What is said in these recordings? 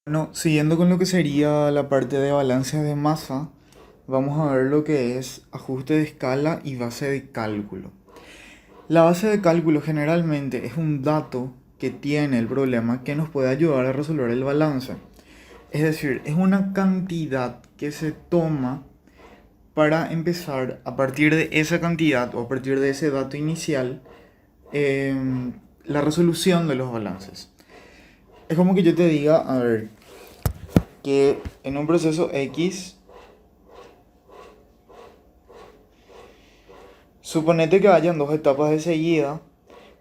Bueno, siguiendo con lo que sería la parte de balance de masa, vamos a ver lo que es ajuste de escala y base de cálculo. La base de cálculo generalmente es un dato que tiene el problema que nos puede ayudar a resolver el balance. Es decir, es una cantidad que se toma para empezar a partir de esa cantidad o a partir de ese dato inicial la resolución de los balances. Es como que yo te diga, a ver, que en un proceso X, suponete que hayan dos etapas de seguida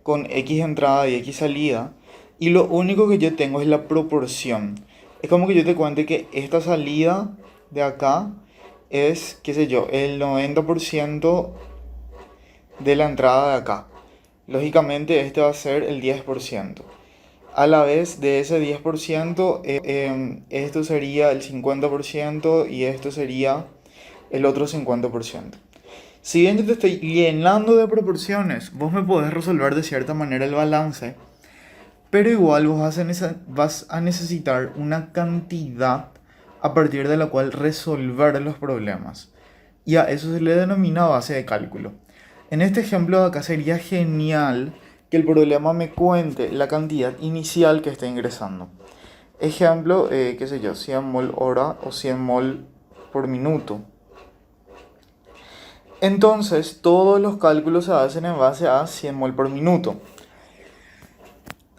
con X entrada y X salida, y lo único que yo tengo es la proporción. Es como que yo te cuente que esta salida de acá es, qué sé yo, el 90% de la entrada de acá. Lógicamente este va a ser el 10%. A la vez de ese 10%, esto sería el 50% y esto sería el otro 50%. Si bien yo te estoy llenando de proporciones, vos me podés resolver de cierta manera el balance, pero igual vos vas a necesitar una cantidad a partir de la cual resolver los problemas. Y a eso se le denomina base de cálculo. En este ejemplo de acá sería genial que el problema me cuente la cantidad inicial que está ingresando. Ejemplo, qué sé yo, 100 mol hora o 100 mol por minuto. Entonces, todos los cálculos se hacen en base a 100 mol por minuto.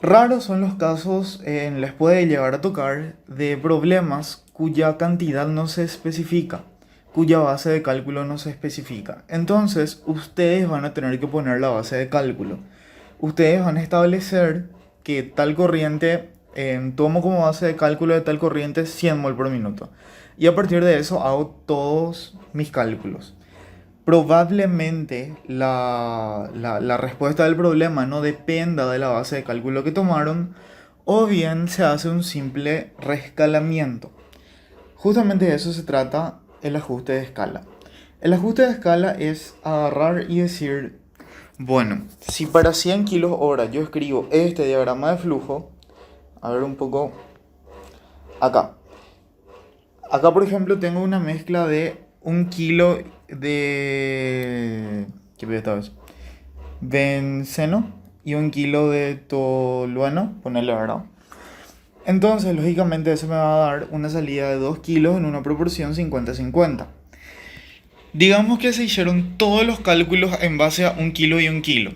Raros son los casos, les puede llegar a tocar, de problemas cuya cantidad no se especifica, cuya base de cálculo no se especifica. Entonces, ustedes van a tener que poner la base de cálculo. Ustedes van a establecer que tal corriente, tomo como base de cálculo de tal corriente 100 mol por minuto. Y a partir de eso hago todos mis cálculos. Probablemente la respuesta del problema no dependa de la base de cálculo que tomaron, o bien se hace un simple reescalamiento. Justamente de eso se trata el ajuste de escala. El ajuste de escala es agarrar y decir, bueno, si para 100 kilos hora yo escribo este diagrama de flujo, a ver un poco acá. Acá, por ejemplo, tengo una mezcla de 1 kilo de... ¿Qué pido esta vez? Benceno y 1 kilo de tolueno, ponerle, ¿verdad? Entonces, lógicamente, eso me va a dar una salida de 2 kilos en una proporción 50-50. Digamos que se hicieron todos los cálculos en base a 1 kilo y 1 kilo.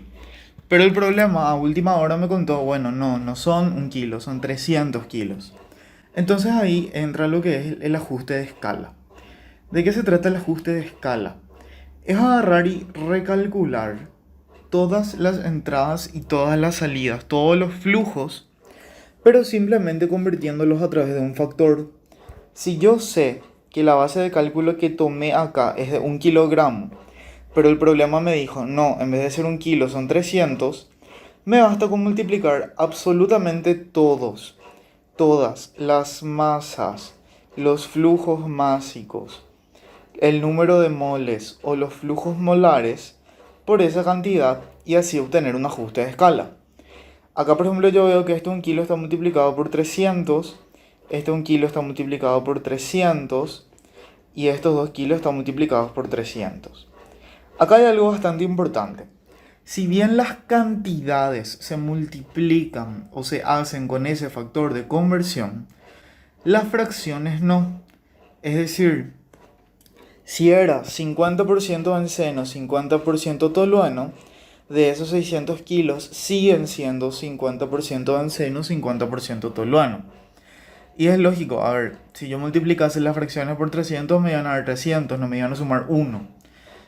Pero el problema a última hora me contó, bueno, no son 1 kilo, son 300 kilos. Entonces ahí entra lo que es el ajuste de escala. ¿De qué se trata el ajuste de escala? Es agarrar y recalcular todas las entradas y todas las salidas, todos los flujos, pero simplemente convirtiéndolos a través de un factor. Si yo sé que la base de cálculo que tomé acá es de 1 kilogramo, pero el problema me dijo, no, en vez de ser 1 kilo son 300, me basta con multiplicar absolutamente todas las masas, los flujos másicos, el número de moles o los flujos molares por esa cantidad y así obtener un ajuste de escala. Acá, por ejemplo, yo veo que este 1 kilo está multiplicado por 300, este 1 kilo está multiplicado por 300 y estos 2 kilos están multiplicados por 300. Acá hay algo bastante importante. Si bien las cantidades se multiplican o se hacen con ese factor de conversión, las fracciones no. Es decir, si era 50% benceno, 50% tolueno, de esos 600 kilos siguen siendo 50% benceno, 50% tolueno. Y es lógico, a ver, si yo multiplicase las fracciones por 300 me iban a dar 300, no me iban a sumar 1.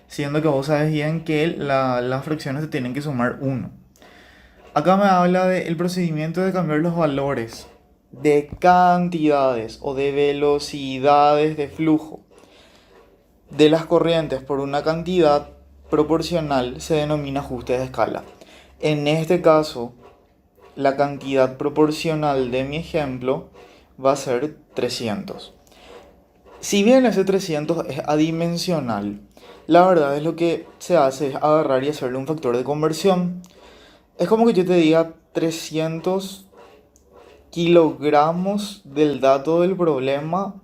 Siendo que vos sabes bien que las fracciones se tienen que sumar 1. Acá me habla del procedimiento de cambiar los valores de cantidades o de velocidades de flujo de las corrientes por una cantidad proporcional se denomina ajuste de escala. En este caso, la cantidad proporcional de mi ejemplo va a ser 300. Si bien ese 300 es adimensional, la verdad es lo que se hace es agarrar y hacerle un factor de conversión. Es como que yo te diga 300 kilogramos del dato del problema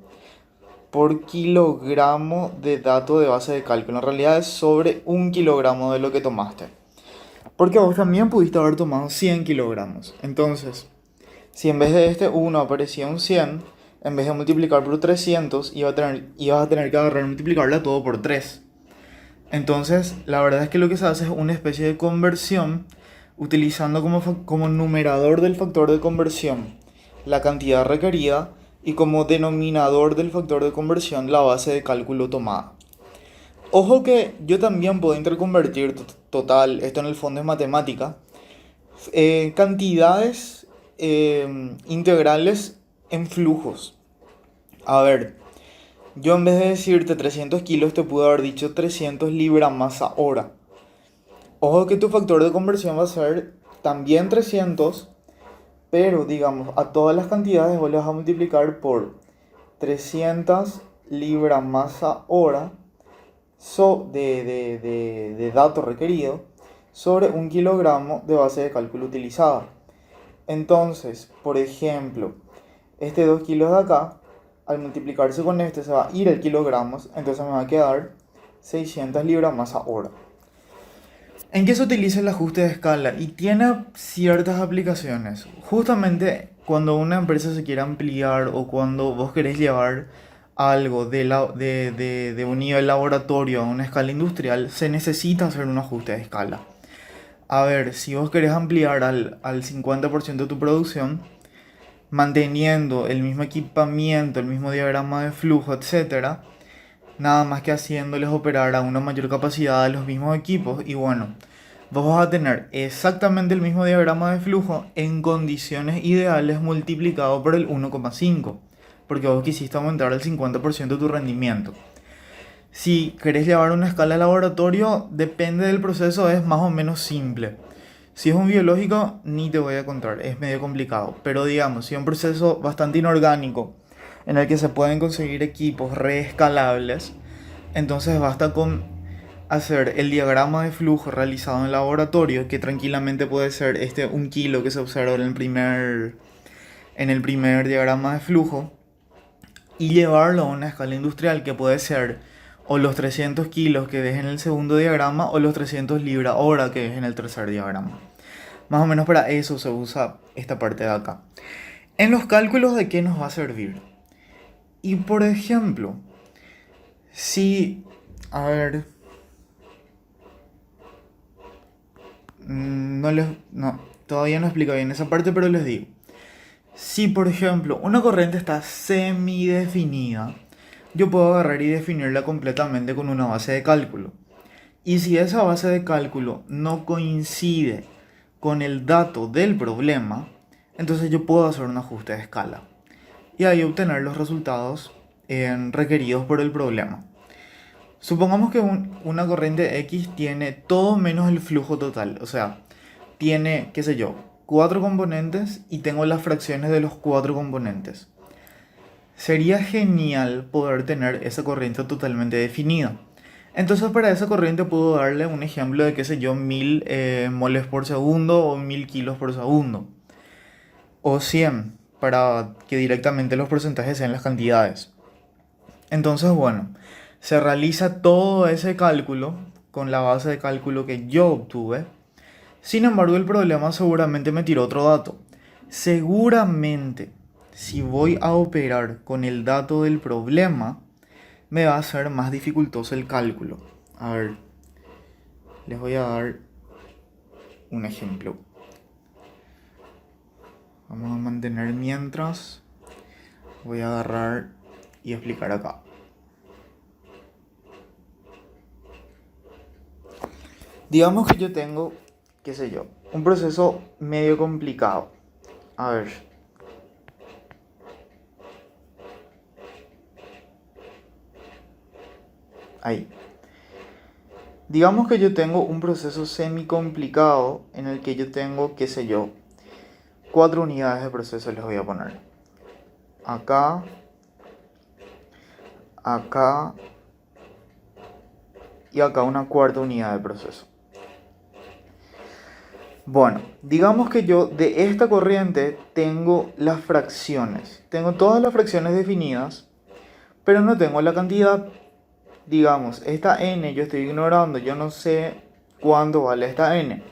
por kilogramo de dato de base de cálculo. En realidad es sobre 1 kilogramo de lo que tomaste. Porque vos también pudiste haber tomado 100 kilogramos. Entonces, si en vez de este 1 aparecía un 100, en vez de multiplicar por 300, ibas a tener que agarrar y multiplicarla todo por 3. Entonces, la verdad es que lo que se hace es una especie de conversión utilizando como numerador del factor de conversión la cantidad requerida y como denominador del factor de conversión la base de cálculo tomada. Ojo que yo también puedo interconvertir total, esto en el fondo es matemática, cantidades integrales en flujos. A ver, yo en vez de decirte 300 kilos te pude haber dicho 300 libras masa hora. Ojo que tu factor de conversión va a ser también 300, pero digamos, a todas las cantidades vos le vas a multiplicar por 300 libras masa hora de dato requerido sobre 1 kilogramo de base de cálculo utilizada. Entonces, por ejemplo, este 2 kilos de acá, al multiplicarse con este se va a ir el kilogramos, entonces me va a quedar 600 libras masa hora. ¿En qué se utiliza el ajuste de escala? Y tiene ciertas aplicaciones. Justamente cuando una empresa se quiere ampliar o cuando vos querés llevar algo de un nivel laboratorio a una escala industrial, se necesita hacer un ajuste de escala. A ver, si vos querés ampliar al 50% de tu producción, manteniendo el mismo equipamiento, el mismo diagrama de flujo, etcétera, nada más que haciéndoles operar a una mayor capacidad de los mismos equipos, y bueno, vos vas a tener exactamente el mismo diagrama de flujo en condiciones ideales multiplicado por el 1,5, porque vos quisiste aumentar el 50% de tu rendimiento. Si querés llevar una escala de laboratorio, depende del proceso, es más o menos simple. Si es un biológico, ni te voy a contar, es medio complicado. Pero digamos, si es un proceso bastante inorgánico, en el que se pueden conseguir equipos reescalables, entonces basta con hacer el diagrama de flujo realizado en laboratorio, que tranquilamente puede ser este 1 kilo que se observa en el primer diagrama de flujo, y llevarlo a una escala industrial que puede ser o los 300 kilos que ves en el segundo diagrama o los 300 libras hora que ves en el tercer diagrama. Más o menos para eso se usa esta parte de acá. En los cálculos, ¿de qué nos va a servir? Y por ejemplo, si, a ver, todavía no explico bien esa parte, pero les digo. Si por ejemplo una corriente está semidefinida, yo puedo agarrar y definirla completamente con una base de cálculo. Y si esa base de cálculo no coincide con el dato del problema, entonces yo puedo hacer un ajuste de escala y ahí obtener los resultados requeridos por el problema. Supongamos que una corriente X tiene todo menos el flujo total, o sea, tiene, qué sé yo, 4 componentes y tengo las fracciones de los 4 componentes. Sería genial poder tener esa corriente totalmente definida. Entonces para esa corriente puedo darle un ejemplo de, qué sé yo, 1000 moles por segundo o 1000 kilos por segundo. O 100, para que directamente los porcentajes sean las cantidades. Entonces, bueno, se realiza todo ese cálculo con la base de cálculo que yo obtuve. Sin embargo, el problema seguramente me tiró otro dato. Seguramente, si voy a operar con el dato del problema, me va a ser más dificultoso el cálculo. A ver, les voy a dar un ejemplo. Vamos a mantener mientras. Voy a agarrar y explicar acá. Digamos que yo tengo, qué sé yo, un proceso medio complicado. A ver. Ahí. Digamos que yo tengo un proceso semi complicado en el que yo tengo, qué sé yo, 4 unidades de proceso les voy a poner. Acá, acá y acá una cuarta unidad de proceso. Bueno, digamos que yo de esta corriente tengo las fracciones. Tengo todas las fracciones definidas, pero no tengo la cantidad. Digamos, esta n yo estoy ignorando, yo no sé cuánto vale esta n.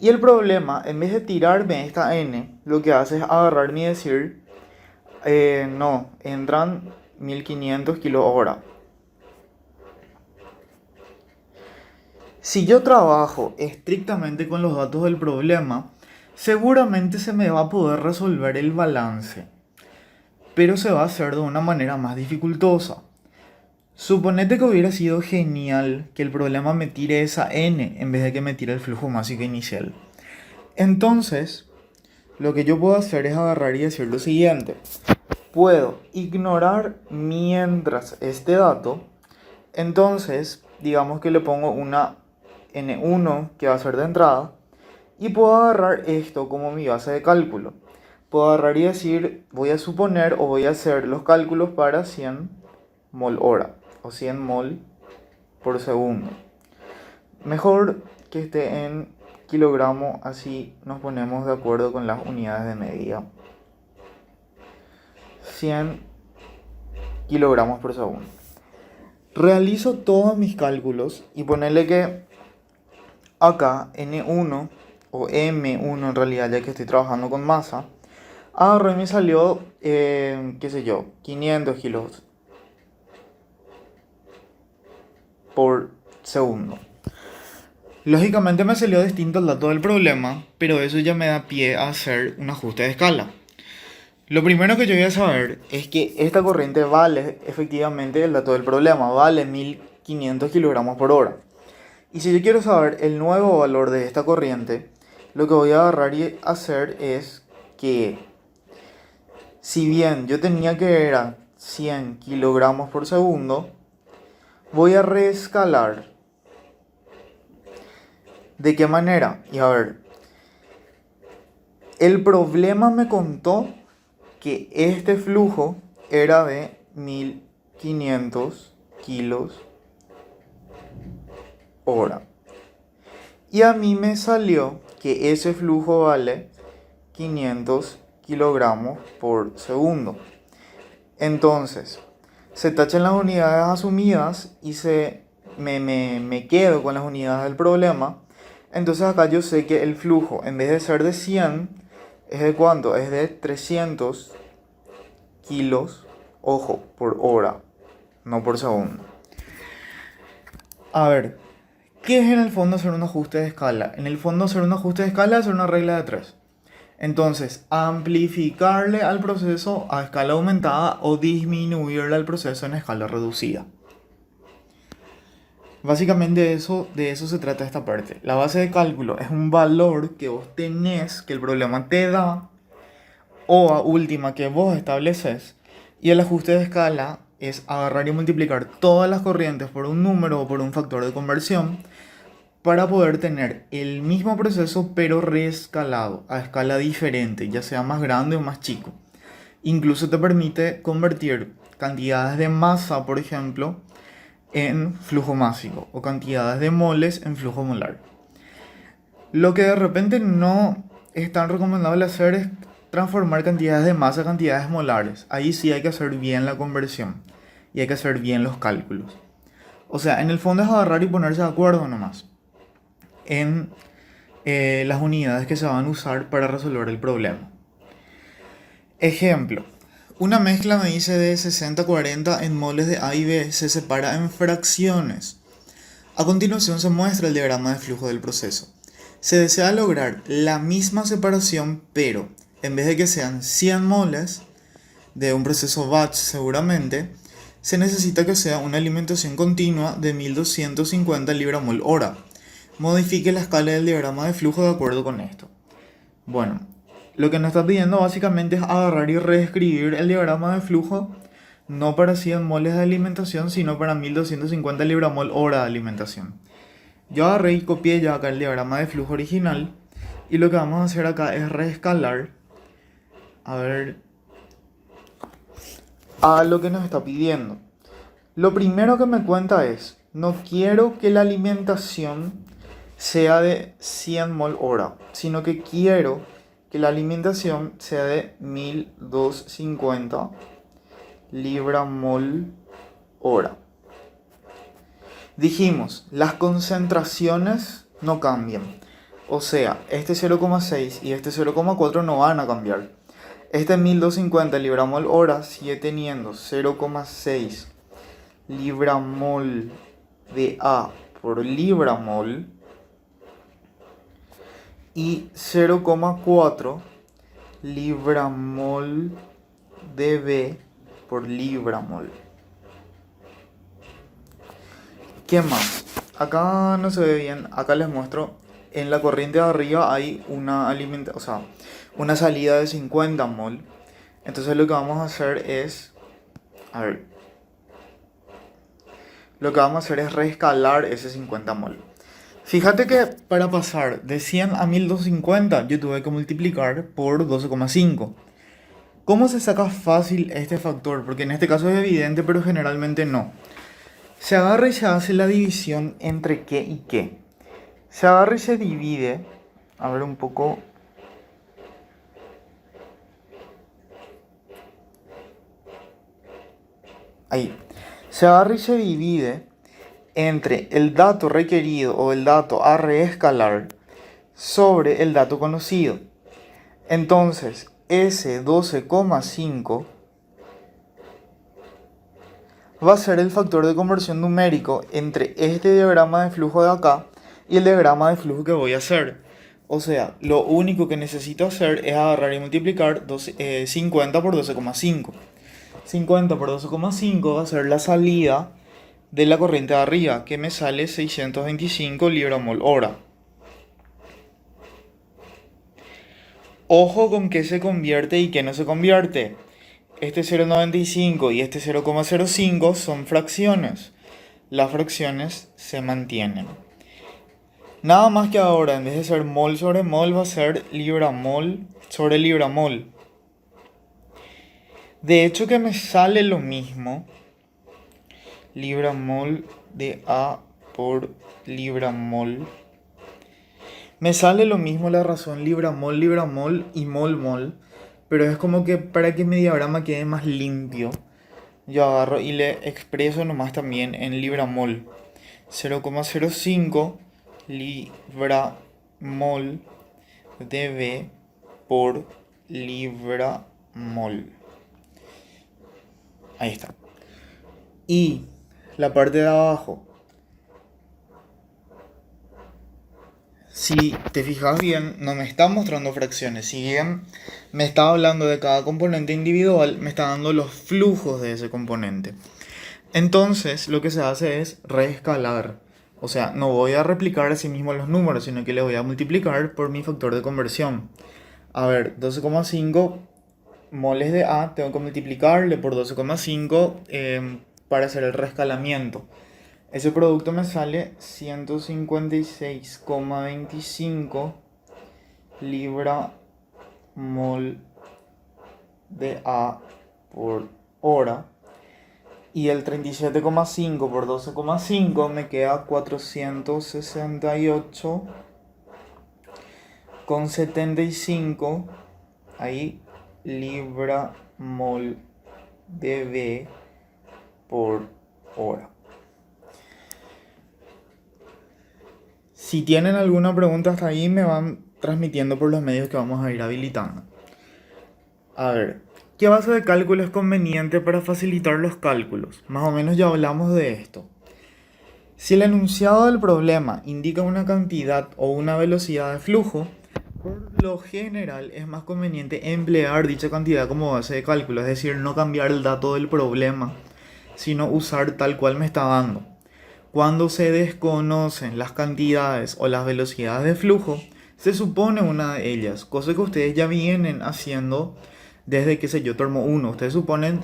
Y el problema, en vez de tirarme esta n, lo que hace es agarrarme y decir, no, entran 1500 kHz. Si yo trabajo estrictamente con los datos del problema, seguramente se me va a poder resolver el balance, pero se va a hacer de una manera más dificultosa. Suponete que hubiera sido genial que el problema me tire esa n en vez de que me tire el flujo másico inicial. Entonces, lo que yo puedo hacer es agarrar y decir lo siguiente. Puedo ignorar mientras este dato, entonces digamos que le pongo una n1 que va a ser de entrada y puedo agarrar esto como mi base de cálculo. Puedo agarrar y decir, voy a suponer o voy a hacer los cálculos para 100 mol hora o 100 mol por segundo. Mejor que esté en kilogramo, así nos ponemos de acuerdo con las unidades de medida. 100 kilogramos por segundo. Realizo todos mis cálculos y ponerle que acá N1 o M1 en realidad, ya que estoy trabajando con masa, agarré y me salió, qué sé yo, 500 kilos por segundo. Lógicamente me salió distinto el dato del problema, pero eso ya me da pie a hacer un ajuste de escala. Lo primero que yo voy a saber es que esta corriente vale efectivamente el dato del problema, vale 1500 kilogramos por hora. Y si yo quiero saber el nuevo valor de esta corriente, lo que voy a agarrar y hacer es que, si bien yo tenía que era 100 kilogramos por segundo, voy a reescalar. ¿De qué manera? Y a ver, el problema me contó que este flujo era de 1500 kilos hora. Y a mí me salió que ese flujo vale 500 kilogramos por segundo. Entonces, se tachan las unidades asumidas y me quedo con las unidades del problema. Entonces acá yo sé que el flujo, en vez de ser de 100, ¿es de cuánto? Es de 300 kilos, ojo, por hora, no por segundo. A ver, ¿qué es en el fondo hacer un ajuste de escala? En el fondo hacer un ajuste de escala es hacer una regla de 3. Entonces, amplificarle al proceso a escala aumentada o disminuirle al proceso en escala reducida. Básicamente de eso se trata esta parte. La base de cálculo es un valor que vos tenés, que el problema te da, o a última que vos estableces. Y el ajuste de escala es agarrar y multiplicar todas las corrientes por un número o por un factor de conversión para poder tener el mismo proceso pero reescalado a escala diferente, ya sea más grande o más chico. Incluso te permite convertir cantidades de masa, por ejemplo, en flujo másico o cantidades de moles en flujo molar. Lo que de repente no es tan recomendable hacer es transformar cantidades de masa a cantidades molares. Ahí sí hay que hacer bien la conversión y hay que hacer bien los cálculos. O sea, en el fondo es agarrar y ponerse de acuerdo nomás en las unidades que se van a usar para resolver el problema. Ejemplo. Una mezcla me dice de 60-40 en moles de A y B, se separa en fracciones. A continuación se muestra el diagrama de flujo del proceso. Se desea lograr la misma separación, pero en vez de que sean 100 moles de un proceso batch seguramente, se necesita que sea una alimentación continua de 1250 libra-mol hora. Modifique la escala del diagrama de flujo de acuerdo con esto. Bueno, lo que nos está pidiendo básicamente es agarrar y reescribir el diagrama de flujo no para 100 moles de alimentación, sino para 1250 libra-mol hora de alimentación. Yo agarré y copié ya acá el diagrama de flujo original y lo que vamos a hacer acá es reescalar a lo que nos está pidiendo. Lo primero que me cuenta es, no quiero que la alimentación sea de 100 mol hora, sino que quiero que la alimentación sea de 1250 libra mol hora. Dijimos, las concentraciones no cambian. O sea, este 0,6 y este 0,4 no van a cambiar. Este 1250 libra mol hora sigue teniendo 0,6 libra mol de A por libra mol y 0,4 libra mol de B por libra mol. ¿Qué más? Acá no se ve bien, acá les muestro. En la corriente de arriba hay una salida de 50 mol. Entonces lo que vamos a hacer es, lo que vamos a hacer es reescalar ese 50 mol. Fíjate que para pasar de 100 a 1250 yo tuve que multiplicar por 12,5. ¿Cómo se saca fácil este factor? Porque en este caso es evidente, pero generalmente no. Se agarra y se hace la división entre qué y qué. Se agarra y se divide. A ver un poco. Ahí. Se agarra y se divide entre el dato requerido o el dato a reescalar sobre el dato conocido. Entonces, ese 12,5 va a ser el factor de conversión numérico entre este diagrama de flujo de acá y el diagrama de flujo que voy a hacer. O sea, lo único que necesito hacer es agarrar y multiplicar 50 por 12,5. 50 por 12,5 va a ser la salida de la corriente de arriba, que me sale 625 libra mol hora. Ojo con qué se convierte y qué no se convierte. Este 0,95 y este 0,05 son fracciones. Las fracciones se mantienen. Nada más que ahora, en vez de ser mol sobre mol, va a ser libra mol sobre libra mol. De hecho que me sale lo mismo. Libra mol de A por libra mol. Me sale lo mismo la razón libra mol y mol mol. Pero es como que para que mi diagrama quede más limpio, yo agarro y le expreso nomás también en libra mol. 0,05 libra mol de B por libra mol. Ahí está. Y la parte de abajo, si te fijas bien, no me está mostrando fracciones. Si bien me está hablando de cada componente individual, me está dando los flujos de ese componente. Entonces, lo que se hace es reescalar. O sea, no voy a replicar a sí mismo los números, sino que le voy a multiplicar por mi factor de conversión. A ver, 12,5 moles de A, tengo que multiplicarle por 12,5 para hacer el reescalamiento. Ese producto me sale 156,25 libra mol de A por hora. Y el 37,5 por 12,5 me queda 468,75 ahí libra mol de B por hora. Si tienen alguna pregunta hasta ahí, me van transmitiendo por los medios que vamos a ir habilitando. A ver, ¿qué base de cálculo es conveniente para facilitar los cálculos? Más o menos ya hablamos de esto. Si el enunciado del problema indica una cantidad o una velocidad de flujo, por lo general es más conveniente emplear dicha cantidad como base de cálculo, es decir, no cambiar el dato del problema, sino usar tal cual me está dando. Cuando se desconocen las cantidades o las velocidades de flujo, se supone una de ellas, cosa que ustedes ya vienen haciendo desde, qué sé yo, Termo 1. Ustedes suponen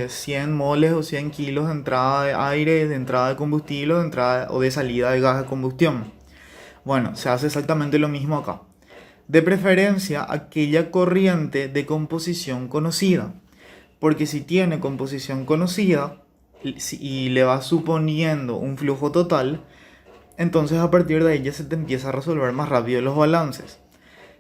100 moles o 100 kilos de entrada de aire, de entrada de combustible, de entrada o de salida de gas de combustión. Bueno, se hace exactamente lo mismo acá. De preferencia, aquella corriente de composición conocida. Porque si tiene composición conocida y le va suponiendo un flujo total, Entonces a partir de ahí ya se te empieza a resolver más rápido los balances.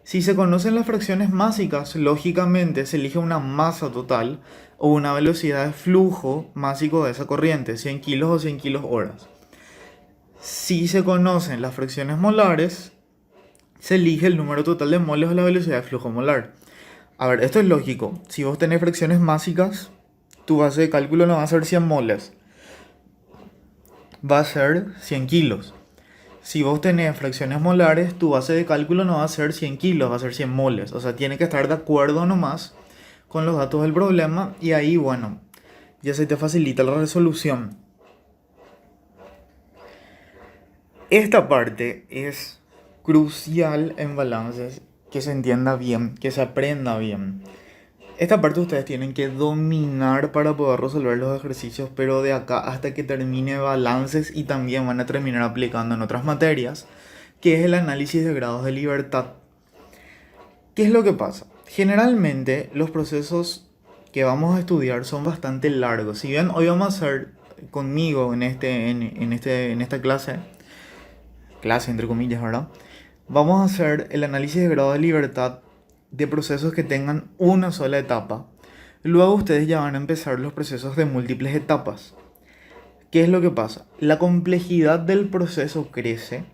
Si se conocen las fracciones másicas, lógicamente se elige una masa total o una velocidad de flujo másico de esa corriente, 100 kilos o 100 kilos horas. Si se conocen las fracciones molares, se elige el número total de moles o la velocidad de flujo molar. A ver, esto es lógico. Si vos tenés fracciones másicas, tu base de cálculo no va a ser 100 moles, va a ser 100 kilos. Si vos tenés fracciones molares, tu base de cálculo no va a ser 100 kilos, va a ser 100 moles. O sea, tiene que estar de acuerdo nomás con los datos del problema y ahí, bueno, ya se te facilita la resolución. Esta parte es crucial en balances, que se entienda bien, que se aprenda bien. Esta parte ustedes tienen que dominar para poder resolver los ejercicios, pero de acá hasta que termine balances y también van a terminar aplicando en otras materias, que es el análisis de grados de libertad. ¿Qué es lo que pasa? Generalmente los procesos que vamos a estudiar son bastante largos. Si bien hoy vamos a hacer conmigo en esta clase entre comillas, ¿verdad? Vamos a hacer el análisis de grado de libertad de procesos que tengan una sola etapa. Luego ustedes ya van a empezar los procesos de múltiples etapas. ¿Qué es lo que pasa? La complejidad del proceso crece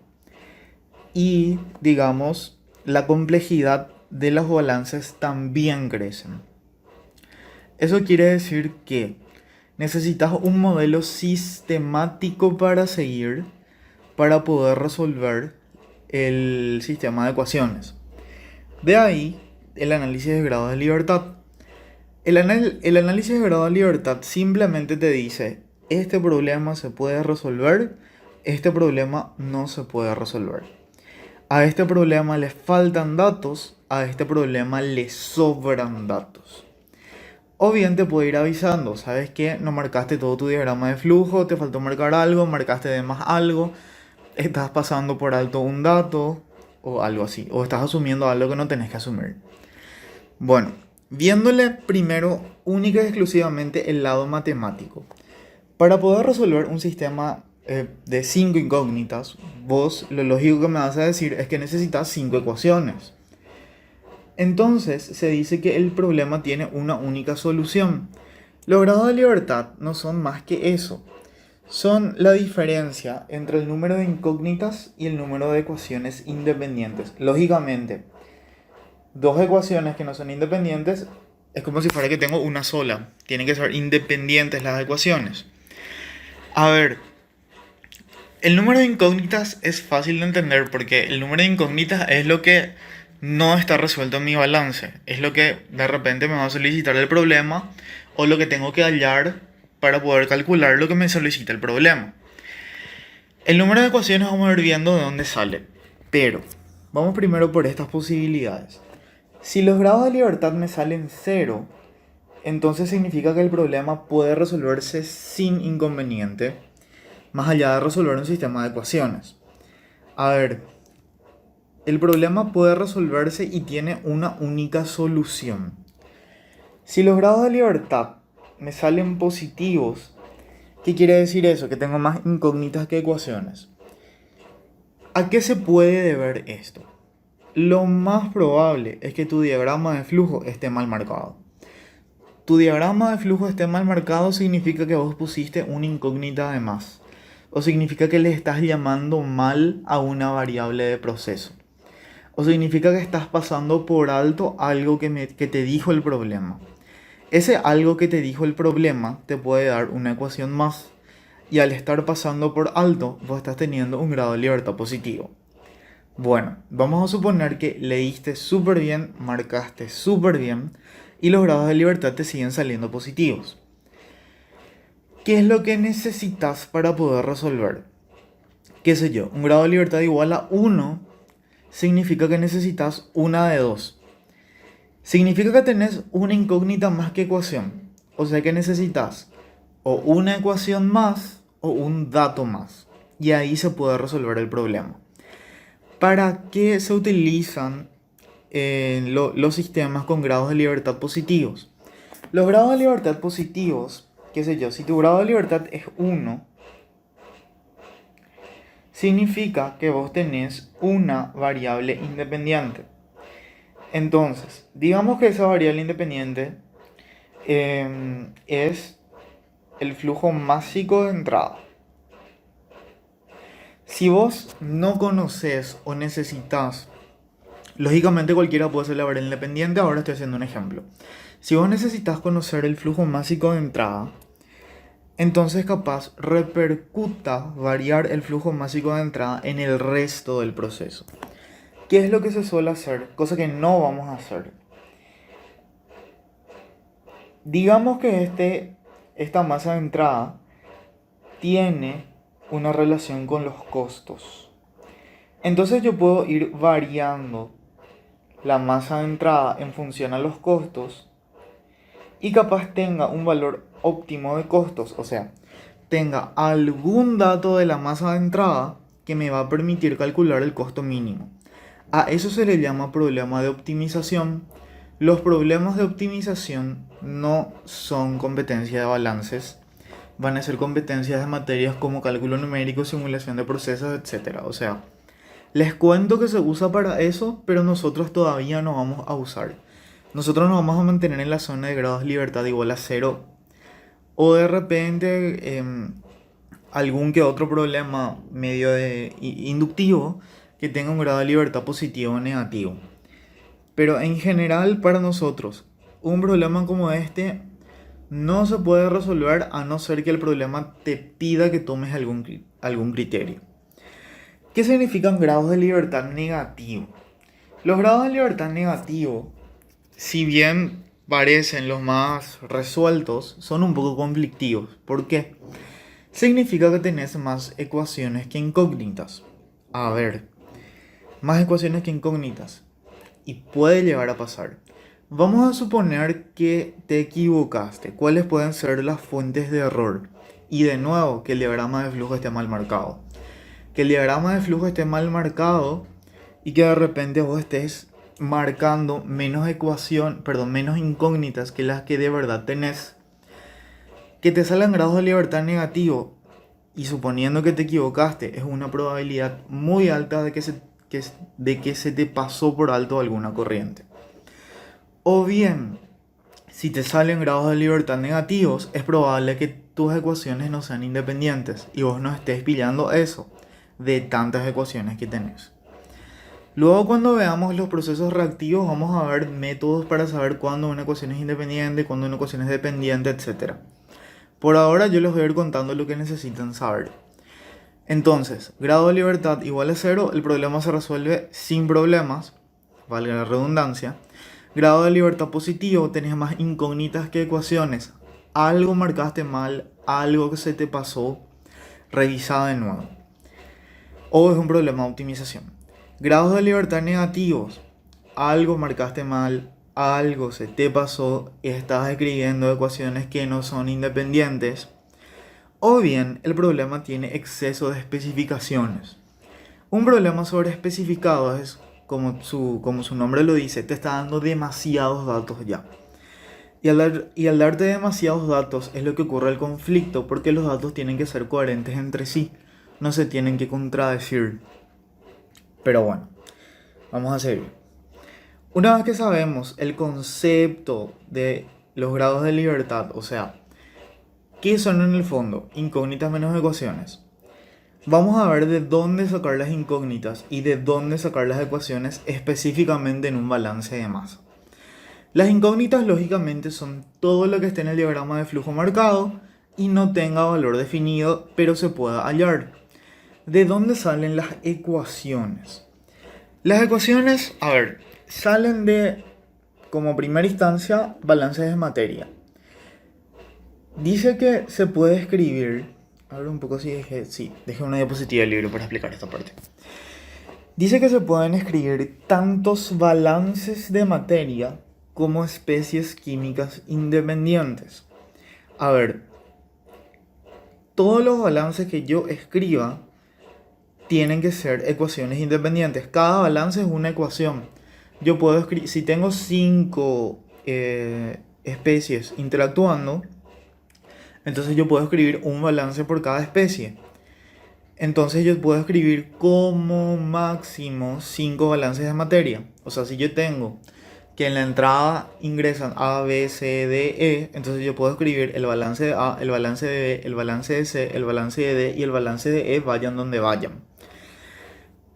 y, digamos, la complejidad de los balances también crecen. Eso quiere decir que necesitas un modelo sistemático para seguir para poder resolver el sistema de ecuaciones. De ahí el análisis de grado de libertad. El análisis de grado de libertad simplemente te dice, este problema se puede resolver, este problema no se puede resolver. A este problema le faltan datos, a este problema le sobran datos. O bien te puede ir avisando, ¿sabes qué? No marcaste todo tu diagrama de flujo, te faltó marcar algo, marcaste de más algo, estás pasando por alto un dato o algo así, o estás asumiendo algo que no tenés que asumir. Bueno, viéndole primero única y exclusivamente el lado matemático. Para poder resolver un sistema de 5 incógnitas, vos lo lógico que me vas a decir es que necesitas 5 ecuaciones. Entonces se dice que el problema tiene una única solución. Los grados de libertad no son más que eso. Son la diferencia entre el número de incógnitas y el número de ecuaciones independientes. Lógicamente, dos ecuaciones que no son independientes es como si fuera que tengo una sola. Tienen que ser independientes las ecuaciones. A ver, el número de incógnitas es fácil de entender porque el número de incógnitas es lo que no está resuelto en mi balance. Es lo que de repente me va a solicitar el problema o lo que tengo que hallar para poder calcular lo que me solicita el problema. El número de ecuaciones vamos a ir viendo de dónde sale. Pero vamos primero por estas posibilidades. Si los grados de libertad me salen 0, entonces significa que el problema puede resolverse sin inconveniente, más allá de resolver un sistema de ecuaciones. A ver, el problema puede resolverse y tiene una única solución. Si los grados de libertad me salen positivos, ¿qué quiere decir eso? Que tengo más incógnitas que ecuaciones. ¿A qué se puede deber esto? Lo más probable es que tu diagrama de flujo esté mal marcado. Tu diagrama de flujo esté mal marcado significa que vos pusiste una incógnita de más. O significa que le estás llamando mal a una variable de proceso. O significa que estás pasando por alto algo que te dijo el problema. Ese algo que te dijo el problema te puede dar una ecuación más. Y al estar pasando por alto, vos estás teniendo un grado de libertad positivo. Bueno, vamos a suponer que leíste súper bien, marcaste súper bien y los grados de libertad te siguen saliendo positivos. ¿Qué es lo que necesitas para poder resolver? ¿Qué sé yo? Un grado de libertad igual a 1 significa que necesitas una de dos. Significa que tenés una incógnita más que ecuación. O sea que necesitas o una ecuación más o un dato más. Y ahí se puede resolver el problema. ¿Para qué se utilizan los sistemas con grados de libertad positivos? Los grados de libertad positivos, qué sé yo, si tu grado de libertad es 1, significa que vos tenés una variable independiente. Entonces, digamos que esa variable independiente es el flujo másico de entrada. Si vos no conoces o necesitas, lógicamente cualquiera puede ser la variable independiente, ahora estoy haciendo un ejemplo. Si vos necesitas conocer el flujo másico de entrada, entonces capaz repercuta variar el flujo másico de entrada en el resto del proceso. ¿Qué es lo que se suele hacer? Cosa que no vamos a hacer. Digamos que esta masa de entrada tiene una relación con los costos. Entonces yo puedo ir variando la masa de entrada en función a los costos y capaz tenga un valor óptimo de costos, o sea, tenga algún dato de la masa de entrada que me va a permitir calcular el costo mínimo. A eso se le llama problema de optimización. Los problemas de optimización no son competencia de balances, van a ser competencias de materias como cálculo numérico, simulación de procesos, etc. O sea, les cuento que se usa para eso, pero nosotros todavía no vamos a usar. Nosotros nos vamos a mantener en la zona de grados de libertad igual a 0. O de repente algún que otro problema medio inductivo que tenga un grado de libertad positivo o negativo. Pero en general para nosotros, un problema como este no se puede resolver a no ser que el problema te pida que tomes algún criterio. ¿Qué significan grados de libertad negativo? Los grados de libertad negativo, si bien parecen los más resueltos, son un poco conflictivos. ¿Por qué? Significa que tenés más ecuaciones que incógnitas. A ver, más ecuaciones que incógnitas. Y puede llegar a pasar. Vamos a suponer que te equivocaste. ¿Cuáles pueden ser las fuentes de error? Y de nuevo, que el diagrama de flujo esté mal marcado. Que el diagrama de flujo esté mal marcado y que de repente vos estés marcando menos incógnitas que las que de verdad tenés. Que te salgan grados de libertad negativo y suponiendo que te equivocaste, es una probabilidad muy alta de que se te pasó por alto alguna corriente. O bien, si te salen grados de libertad negativos, es probable que tus ecuaciones no sean independientes y vos no estés pillando eso de tantas ecuaciones que tenés. Luego, cuando veamos los procesos reactivos, vamos a ver métodos para saber cuándo una ecuación es independiente, cuándo una ecuación es dependiente, etc. Por ahora yo les voy a ir contando lo que necesitan saber. Entonces, grado de libertad igual a 0, el problema se resuelve sin problemas, valga la redundancia. Grado de libertad positivo, tenés más incógnitas que ecuaciones. Algo marcaste mal, algo que se te pasó, revisa de nuevo. O es un problema de optimización. Grados de libertad negativos, algo marcaste mal, algo se te pasó y estás escribiendo ecuaciones que no son independientes. O bien el problema tiene exceso de especificaciones. Un problema sobreespecificado es, como su nombre lo dice, te está dando demasiados datos ya. Y al darte demasiados datos es lo que ocurre el conflicto, porque los datos tienen que ser coherentes entre sí, no se tienen que contradecir. Pero bueno, vamos a seguir. Una vez que sabemos el concepto de los grados de libertad, o sea, ¿qué son en el fondo? Incógnitas menos ecuaciones. Vamos a ver de dónde sacar las incógnitas y de dónde sacar las ecuaciones específicamente en un balance de masa. Las incógnitas lógicamente son todo lo que esté en el diagrama de flujo marcado y no tenga valor definido, pero se pueda hallar. ¿De dónde salen las ecuaciones? Las ecuaciones, salen de, como primera instancia, balances de materia. Dice que se puede escribir, a ver un poco si dejé una diapositiva del libro para explicar esta parte. Dice que se pueden escribir tantos balances de materia como especies químicas independientes. A ver, todos los balances que yo escriba tienen que ser ecuaciones independientes. Cada balance es una ecuación. Yo puedo escribir, si tengo 5 especies interactuando, entonces yo puedo escribir un balance por cada especie. Entonces yo puedo escribir como máximo 5 balances de materia. O sea, si yo tengo que en la entrada ingresan A, B, C, D, E, entonces yo puedo escribir el balance de A, el balance de B, el balance de C, el balance de D y el balance de E, vayan donde vayan.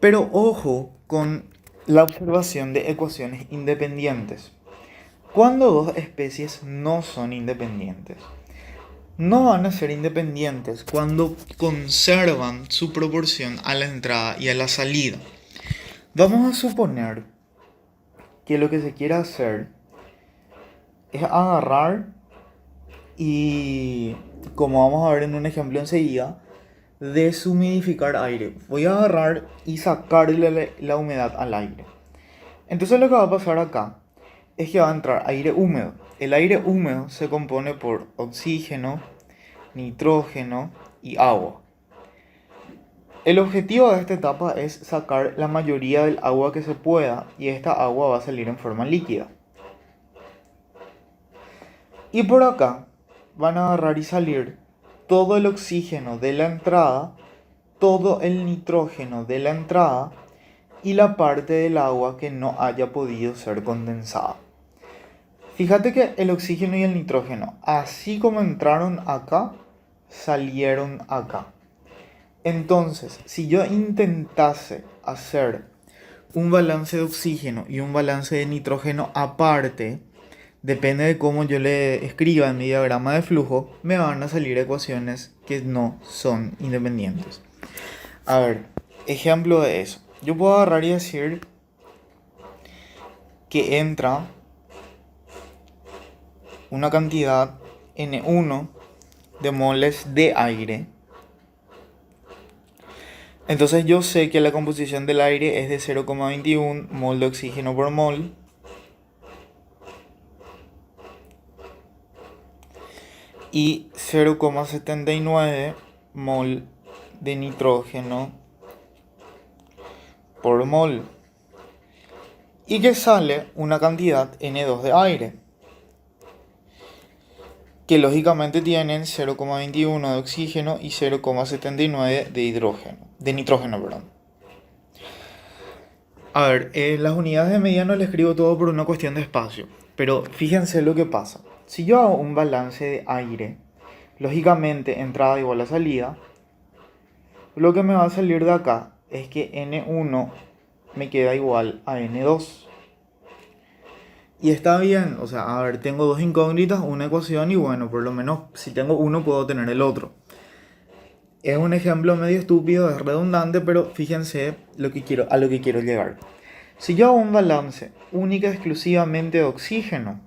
Pero ojo con la observación de ecuaciones independientes. Cuando dos especies no son independientes, no van a ser independientes cuando conservan su proporción a la entrada y a la salida. Vamos a suponer que lo que se quiere hacer es agarrar y, como vamos a ver en un ejemplo enseguida, deshumidificar aire. Voy a agarrar y sacarle la humedad al aire. Entonces lo que va a pasar acá es que va a entrar aire húmedo. El aire húmedo se compone por oxígeno, nitrógeno y agua. El objetivo de esta etapa es sacar la mayoría del agua que se pueda y esta agua va a salir en forma líquida. Y por acá van a agarrar y salir todo el oxígeno de la entrada, todo el nitrógeno de la entrada y la parte del agua que no haya podido ser condensada. Fíjate que el oxígeno y el nitrógeno, así como entraron acá, salieron acá. Entonces, si yo intentase hacer un balance de oxígeno y un balance de nitrógeno aparte, depende de cómo yo le escriba en mi diagrama de flujo, me van a salir ecuaciones que no son independientes. A ver, ejemplo de eso. Yo puedo agarrar y decir que entra una cantidad N1 de moles de aire. Entonces yo sé que la composición del aire es de 0,21 mol de oxígeno por mol. Y 0,79 mol de nitrógeno por mol. Y que sale una cantidad N2 de aire, que lógicamente tienen 0,21 de oxígeno y 0,79 de nitrógeno, perdón. A ver, las unidades de medida no le escribo todo por una cuestión de espacio, pero fíjense lo que pasa. Si yo hago un balance de aire, lógicamente entrada igual a salida, lo que me va a salir de acá es que N1 me queda igual a N2. Y está bien, o sea, a ver, tengo dos incógnitas, una ecuación y bueno, por lo menos si tengo uno puedo tener el otro. Es un ejemplo medio estúpido, es redundante, pero fíjense a lo que quiero llegar. Si yo hago un balance única y exclusivamente de oxígeno,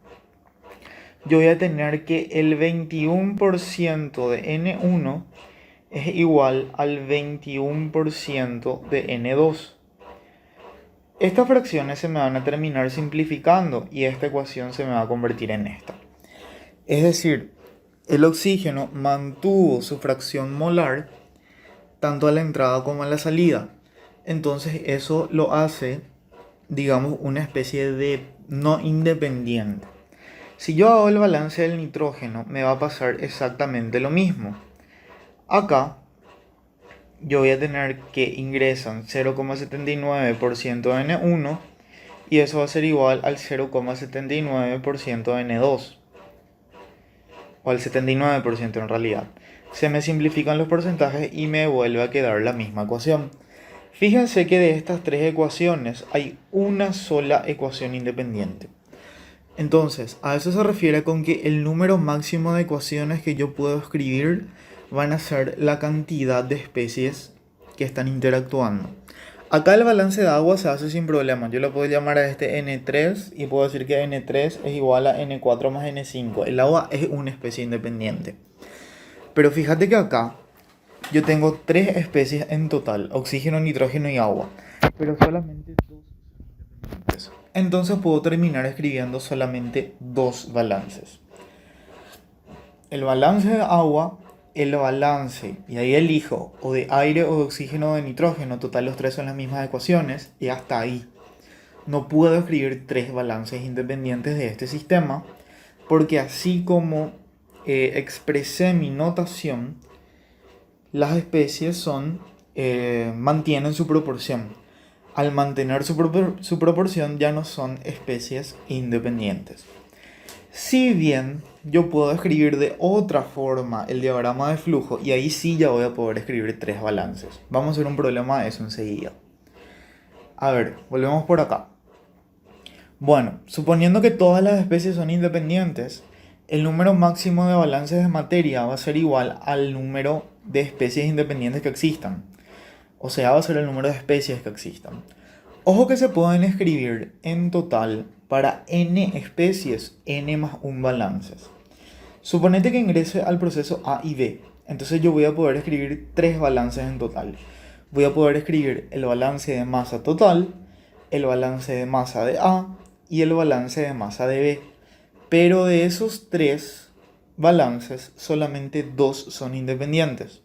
yo voy a tener que el 21% de N1 es igual al 21% de N2. Estas fracciones se me van a terminar simplificando y esta ecuación se me va a convertir en esta. Es decir, el oxígeno mantuvo su fracción molar tanto a la entrada como a la salida. Entonces eso lo hace, digamos, una especie de no independiente. Si yo hago el balance del nitrógeno, me va a pasar exactamente lo mismo. Acá yo voy a tener que ingresan 0,79% de N1 y eso va a ser igual al 0,79% de N2, o al 79% en realidad. Se me simplifican los porcentajes y me vuelve a quedar la misma ecuación. Fíjense que de estas tres ecuaciones hay una sola ecuación independiente. Entonces, a eso se refiere con que el número máximo de ecuaciones que yo puedo escribir van a ser la cantidad de especies que están interactuando. Acá el balance de agua se hace sin problema. Yo lo puedo llamar a este N3 y puedo decir que N3 es igual a N4 más N5. El agua es una especie independiente. Pero fíjate que acá yo tengo tres especies en total: oxígeno, nitrógeno y agua. Pero solamente dos son independientes. Entonces puedo terminar escribiendo solamente dos balances. El balance de agua, el balance, y ahí elijo, o de aire o de oxígeno o de nitrógeno. Total, los tres son las mismas ecuaciones y hasta ahí. No puedo escribir tres balances independientes de este sistema, porque así como expresé mi notación, las especies son mantienen su proporción. Al mantener su proporción ya no son especies independientes. Si bien yo puedo escribir de otra forma el diagrama de flujo y ahí sí ya voy a poder escribir tres balances. Vamos a hacer un problema de eso enseguida. A ver, volvemos por acá. Bueno, suponiendo que todas las especies son independientes, el número máximo de balances de materia va a ser igual al número de especies independientes que existan. O sea, va a ser el número de especies que existan. Ojo que se pueden escribir en total para n especies, n más un balances. Suponete que ingrese al proceso A y B. Entonces yo voy a poder escribir tres balances en total. Voy a poder escribir el balance de masa total, el balance de masa de A y el balance de masa de B. Pero de esos tres balances, solamente dos son independientes.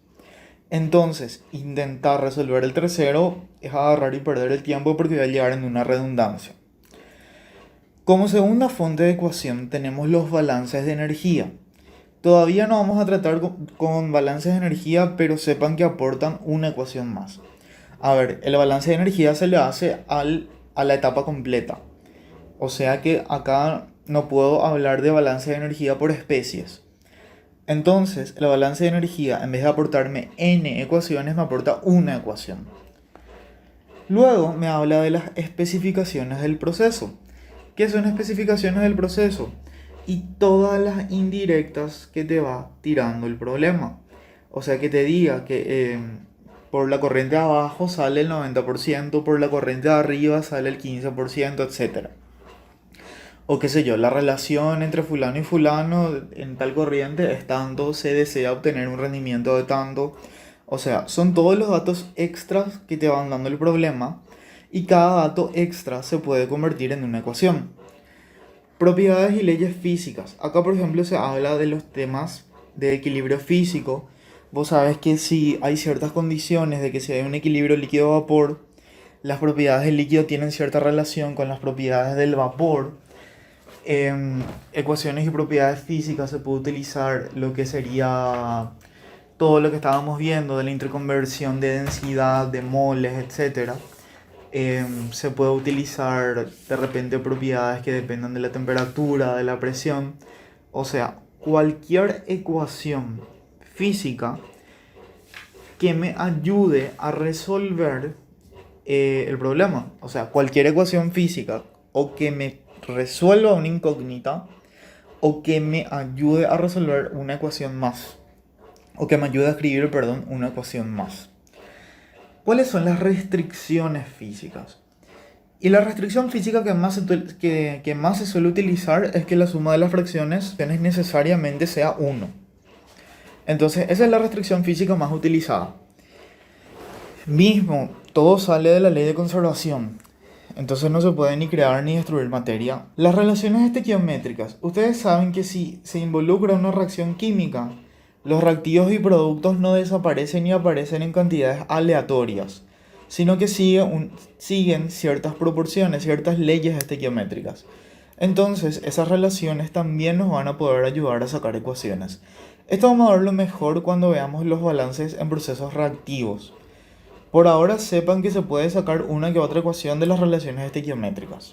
Entonces, intentar resolver el tercero es agarrar y perder el tiempo porque va a llegar en una redundancia. Como segunda fuente de ecuación tenemos los balances de energía. Todavía no vamos a tratar con balances de energía, pero sepan que aportan una ecuación más. A ver, el balance de energía se le hace a la etapa completa. O sea que acá no puedo hablar de balance de energía por especies. Entonces, el balance de energía, en vez de aportarme n ecuaciones, me aporta una ecuación. Luego me habla de las especificaciones del proceso. ¿Qué son especificaciones del proceso? Y todas las indirectas que te va tirando el problema. O sea, que te diga que por la corriente de abajo sale el 90%, por la corriente de arriba sale el 15%, etc. O qué sé yo, la relación entre fulano y fulano en tal corriente es tanto, se desea obtener un rendimiento de tanto. O sea, son todos los datos extras que te van dando el problema y cada dato extra se puede convertir en una ecuación. Propiedades y leyes físicas. Acá, por ejemplo, se habla de los temas de equilibrio físico. Vos sabés que si hay ciertas condiciones de que si hay un equilibrio líquido-vapor, las propiedades del líquido tienen cierta relación con las propiedades del vapor. Ecuaciones y propiedades físicas se puede utilizar lo que sería todo lo que estábamos viendo de la interconversión de densidad, de moles, etc. Se puede utilizar de repente propiedades que dependan de la temperatura, de la presión. O sea, cualquier ecuación física que me ayude a resolver el problema. O sea, cualquier ecuación física o que me resuelva una incógnita o que me ayude a resolver una ecuación más. O que me ayude a escribir, perdón, una ecuación más. ¿Cuáles son las restricciones físicas? Y la restricción física que más se suele utilizar es que la suma de las fracciones necesariamente sea 1. Entonces, esa es la restricción física más utilizada. Mismo, todo sale de la ley de conservación. Entonces no se puede ni crear ni destruir materia. Las relaciones estequiométricas. Ustedes saben que si se involucra una reacción química, los reactivos y productos no desaparecen ni aparecen en cantidades aleatorias, sino que siguen ciertas proporciones, ciertas leyes estequiométricas. Entonces, esas relaciones también nos van a poder ayudar a sacar ecuaciones. Esto vamos a verlo mejor cuando veamos los balances en procesos reactivos. Por ahora sepan que se puede sacar una que otra ecuación de las relaciones estequiométricas.